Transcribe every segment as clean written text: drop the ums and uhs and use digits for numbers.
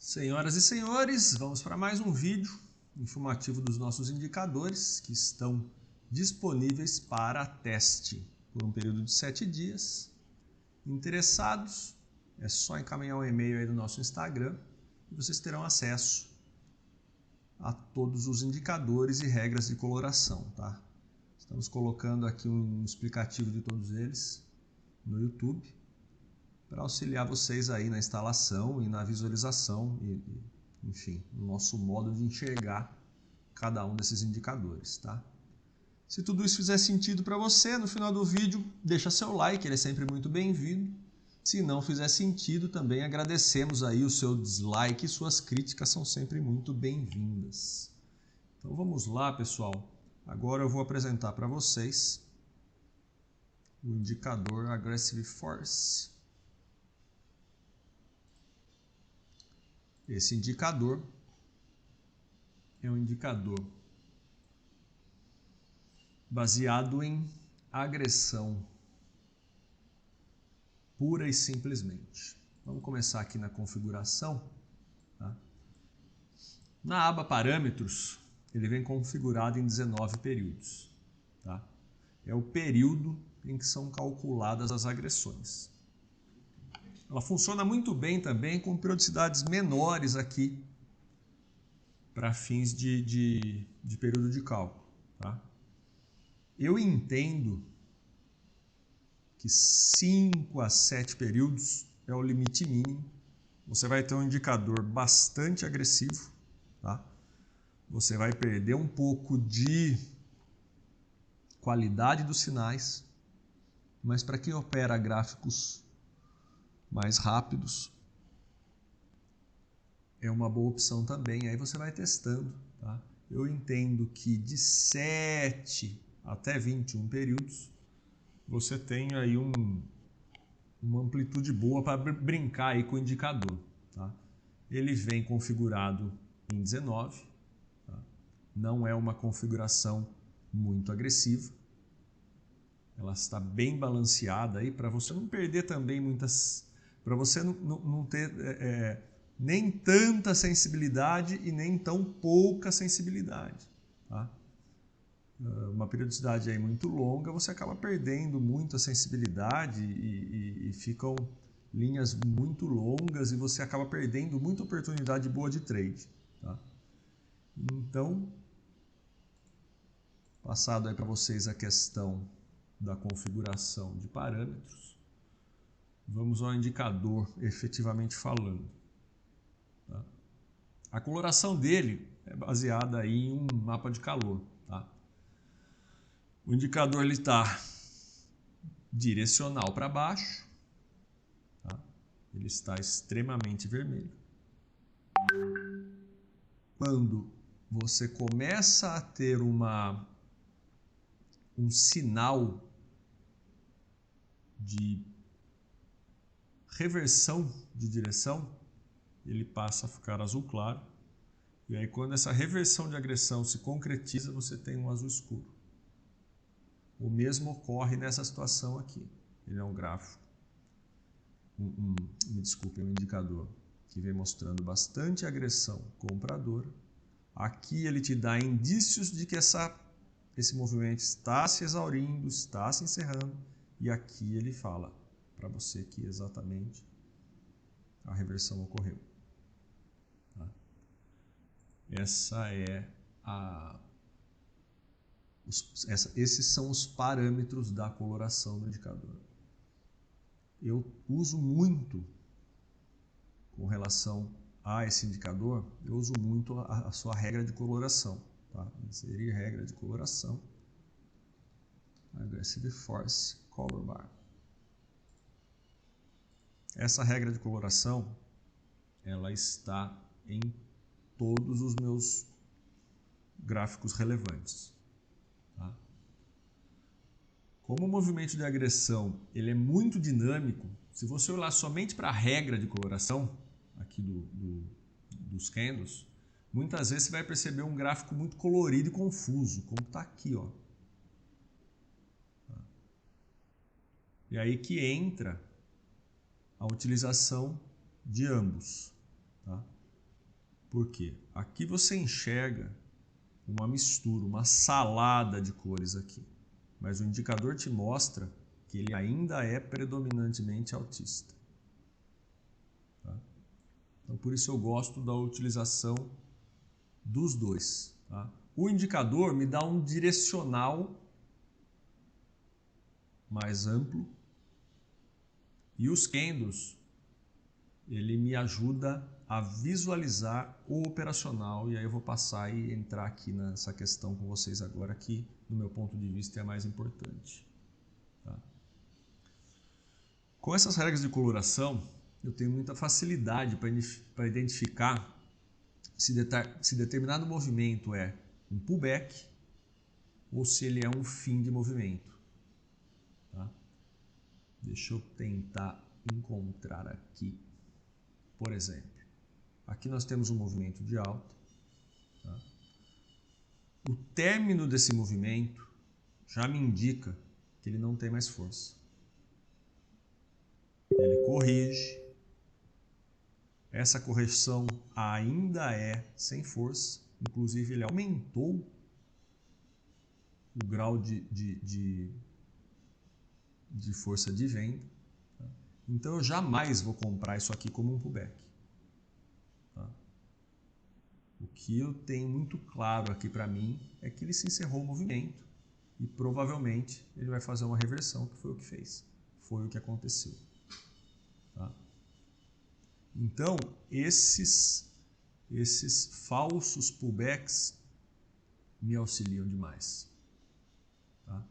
Senhoras e senhores, vamos para mais um vídeo informativo dos nossos indicadores que estão disponíveis para teste por um período de 7 dias. Interessados, é só encaminhar um e-mail aí do nosso Instagram e vocês terão acesso a todos os indicadores e regras de coloração, tá? Estamos colocando aqui um explicativo de todos eles no YouTube para auxiliar vocês aí na instalação e na visualização enfim, no nosso modo de enxergar cada um desses indicadores, tá? Se tudo isso fizer sentido para você, no final do vídeo, deixa seu like, ele é sempre muito bem-vindo. Se não fizer sentido, também agradecemos aí o seu dislike e suas críticas são sempre muito bem-vindas. Então vamos lá, pessoal. Agora eu vou apresentar para vocês o indicador Aggressive Force. Esse indicador é um indicador baseado em agressão, pura e simplesmente. Vamos começar aqui na configuração. Tá? Na aba Parâmetros, ele vem configurado em 19 períodos. Tá? É o período em que são calculadas as agressões. Ela funciona muito bem também com periodicidades menores aqui para fins de período de cálculo. Tá? Eu entendo que 5 a 7 períodos é o limite mínimo. Você vai ter um indicador bastante agressivo. Tá? Você vai perder um pouco de qualidade dos sinais, mas para quem opera gráficos mais rápidos, é uma boa opção também. Aí você vai testando. Tá? Eu entendo que de 7 até 21 períodos, você tem aí uma amplitude boa para brincar aí com o indicador. Tá? Ele vem configurado em 19. Tá? Não é uma configuração muito agressiva. Ela está bem balanceada aí para você não perder também muitas... Para você não ter nem tanta sensibilidade e nem tão pouca sensibilidade. Tá? Uma periodicidade aí muito longa, você acaba perdendo muita sensibilidade e ficam linhas muito longas e você acaba perdendo muita oportunidade boa de trade. Tá? Então, passado aí para vocês a questão da configuração de parâmetros, vamos ao indicador efetivamente falando. Tá? A coloração dele é baseada aí em um mapa de calor. Tá? O indicador está direcional para baixo. Tá? Ele está extremamente vermelho. Quando você começa a ter um sinal de reversão de direção, ele passa a ficar azul claro. E aí quando essa reversão de agressão se concretiza, você tem um azul escuro. O mesmo ocorre nessa situação aqui. Ele é um gráfico, me desculpe, é um indicador que vem mostrando bastante agressão compradora. Aqui ele te dá indícios de que esse movimento está se exaurindo, está se encerrando. E aqui ele fala para você que exatamente a reversão ocorreu. Tá? Esses são os parâmetros da coloração do indicador. Eu uso muito, com relação a esse indicador, eu uso muito a sua regra de coloração. Tá? Inserir regra de coloração. Aggressive Force Color Bar. Essa regra de coloração, ela está em todos os meus gráficos relevantes. Tá? Como o movimento de agressão ele é muito dinâmico, se você olhar somente para a regra de coloração aqui dos candles, muitas vezes você vai perceber um gráfico muito colorido e confuso, como está aqui. Ó. E aí que entra a utilização de ambos. Tá? Por quê? Aqui você enxerga uma mistura, uma salada de cores aqui. Mas o indicador te mostra que ele ainda é predominantemente altista. Tá? Então, por isso eu gosto da utilização dos dois. Tá? O indicador me dá um direcional mais amplo e os candles ele me ajuda a visualizar o operacional, e aí eu vou passar e entrar aqui nessa questão com vocês agora, que do meu ponto de vista é a mais importante. Tá? Com essas regras de coloração, eu tenho muita facilidade para identificar se determinado movimento é um pullback ou se ele é um fim de movimento. Tá? Deixa eu tentar encontrar aqui, por exemplo. Aqui nós temos um movimento de alta. Tá? O término desse movimento já me indica que ele não tem mais força. Ele corrige. Essa correção ainda é sem força. Inclusive ele aumentou o grau de força de venda. Tá? Então eu jamais vou comprar isso aqui como um pullback. Tá? O que eu tenho muito claro aqui para mim é que ele se encerrou o movimento e provavelmente ele vai fazer uma reversão, que foi o que fez. Foi o que aconteceu. Tá? Então, esses falsos pullbacks me auxiliam demais. Tá?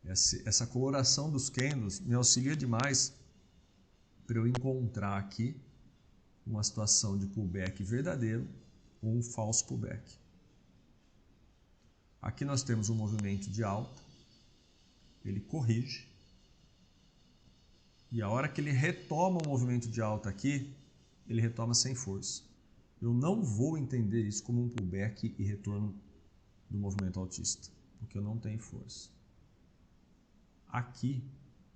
Essa coloração dos candles me auxilia demais para eu encontrar aqui uma situação de pullback verdadeiro ou um falso pullback. Aqui nós temos um movimento de alta, ele corrige, e a hora que ele retoma o movimento de alta aqui, ele retoma sem força. Eu não vou entender isso como um pullback e retorno do movimento altista, porque eu não tenho força. Aqui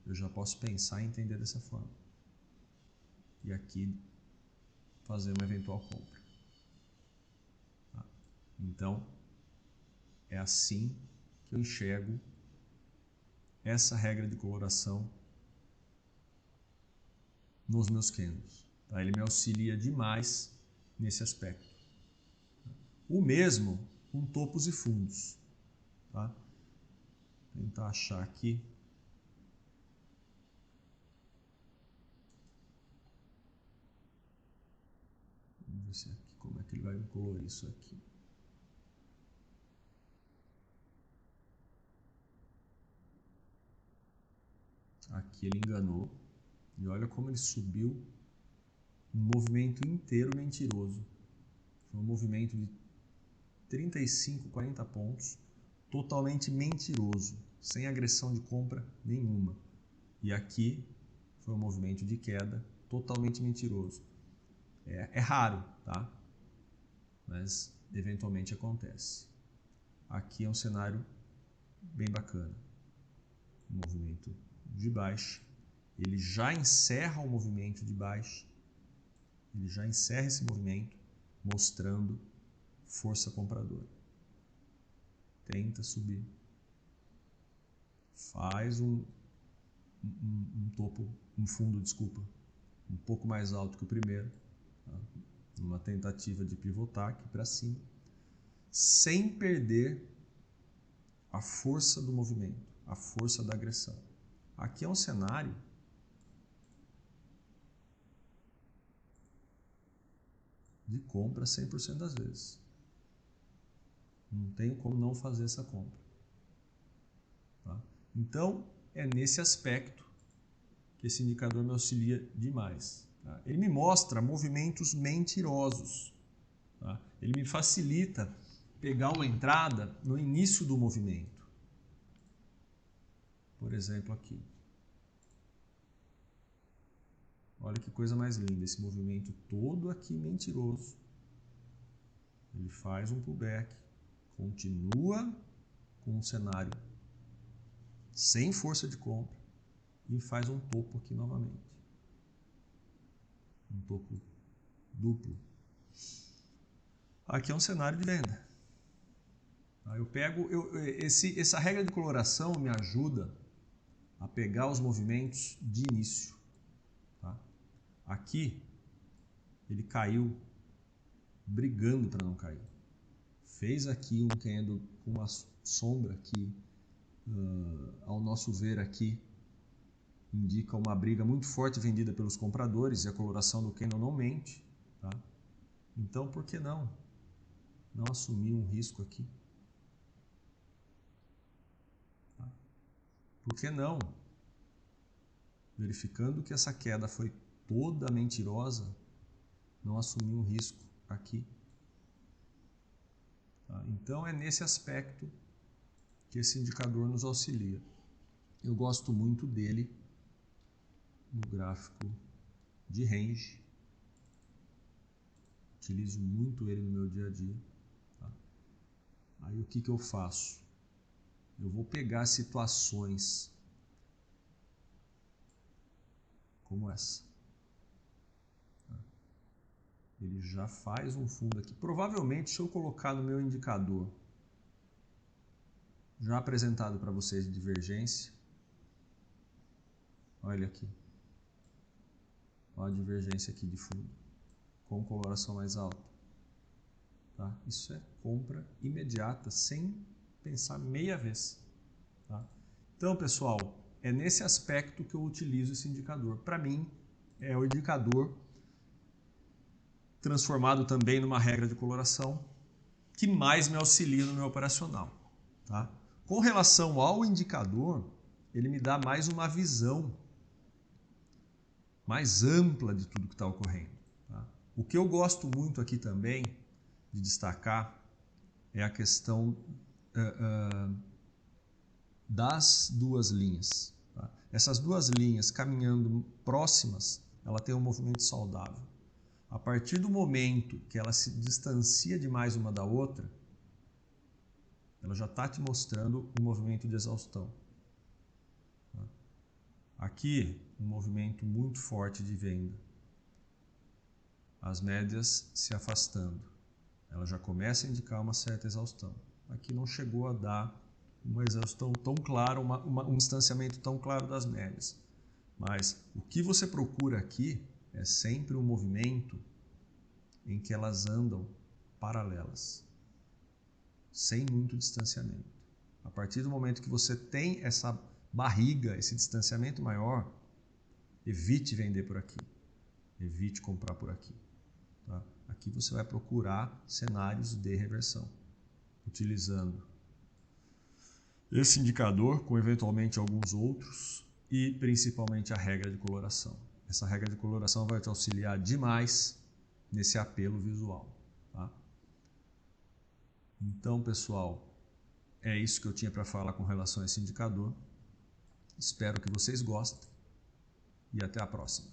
eu já posso pensar e entender dessa forma. E aqui fazer uma eventual compra. Tá? Então, é assim que eu enxergo essa regra de coloração nos meus candles. Tá? Ele me auxilia demais nesse aspecto. O mesmo com topos e fundos. Tá? Vou tentar achar aqui. Vamos ver se aqui, como é que ele vai colorir isso aqui. Aqui ele enganou. E olha como ele subiu um movimento inteiro mentiroso. Foi um movimento de 35, 40 pontos, totalmente mentiroso, sem agressão de compra nenhuma. E aqui foi um movimento de queda totalmente mentiroso. É raro, tá? Mas eventualmente acontece. Aqui é um cenário bem bacana. Um movimento de baixa. Ele já encerra o movimento de baixa. Ele já encerra esse movimento mostrando força compradora. Tenta subir. Faz um topo, um fundo, desculpa, um pouco mais alto que o primeiro. Tá? Uma tentativa de pivotar aqui para cima, sem perder a força do movimento, a força da agressão. Aqui é um cenário de compra 100% das vezes. Não tem como não fazer essa compra. Tá? Então, é nesse aspecto que esse indicador me auxilia demais. Tá? Ele me mostra movimentos mentirosos. Tá? Ele me facilita pegar uma entrada no início do movimento. Por exemplo, aqui. Olha que coisa mais linda, esse movimento todo aqui mentiroso. Ele faz um pullback, continua com um cenário sem força de compra e faz um topo aqui novamente. Um topo duplo. Aqui é um cenário de venda. Eu pego, essa regra de coloração me ajuda a pegar os movimentos de início. Tá? Aqui ele caiu brigando para não cair. Fez aqui um candle com uma sombra que, ao nosso ver aqui, indica uma briga muito forte vendida pelos compradores e a coloração do candle não mente. Tá? Então, por que não assumir um risco aqui? Tá? Por que não, verificando que essa queda foi toda mentirosa, não assumir um risco aqui? Tá? Então, é nesse aspecto que esse indicador nos auxilia. Eu gosto muito dele no gráfico de range. Utilizo muito ele no meu dia a dia. Tá? Aí o que eu faço? Eu vou pegar situações como essa. Tá? Ele já faz um fundo aqui. Provavelmente, se eu colocar no meu indicador já apresentado para vocês de divergência, olha aqui. Olha a divergência aqui de fundo, com coloração mais alta. Tá? Isso é compra imediata, sem pensar meia vez. Tá? Então, pessoal, é nesse aspecto que eu utilizo esse indicador. Para mim, é o indicador transformado também numa regra de coloração que mais me auxilia no meu operacional. Tá? Com relação ao indicador, ele me dá mais uma visão mais ampla de tudo que está ocorrendo. Tá? O que eu gosto muito aqui também de destacar é a questão das duas linhas. Tá? Essas duas linhas caminhando próximas, ela tem um movimento saudável. A partir do momento que ela se distancia demais uma da outra, ela já está te mostrando um movimento de exaustão. Tá? Aqui, um movimento muito forte de venda. As médias se afastando. Ela já começa a indicar uma certa exaustão. Aqui não chegou a dar uma exaustão tão clara, um distanciamento tão claro das médias. Mas o que você procura aqui é sempre um movimento em que elas andam paralelas, sem muito distanciamento. A partir do momento que você tem essa barriga, esse distanciamento maior, evite vender por aqui, evite comprar por aqui. Tá? Aqui você vai procurar cenários de reversão, utilizando esse indicador, com eventualmente alguns outros, e principalmente a regra de coloração. Essa regra de coloração vai te auxiliar demais nesse apelo visual. Tá? Então, pessoal, é isso que eu tinha para falar com relação a esse indicador. Espero que vocês gostem e até a próxima.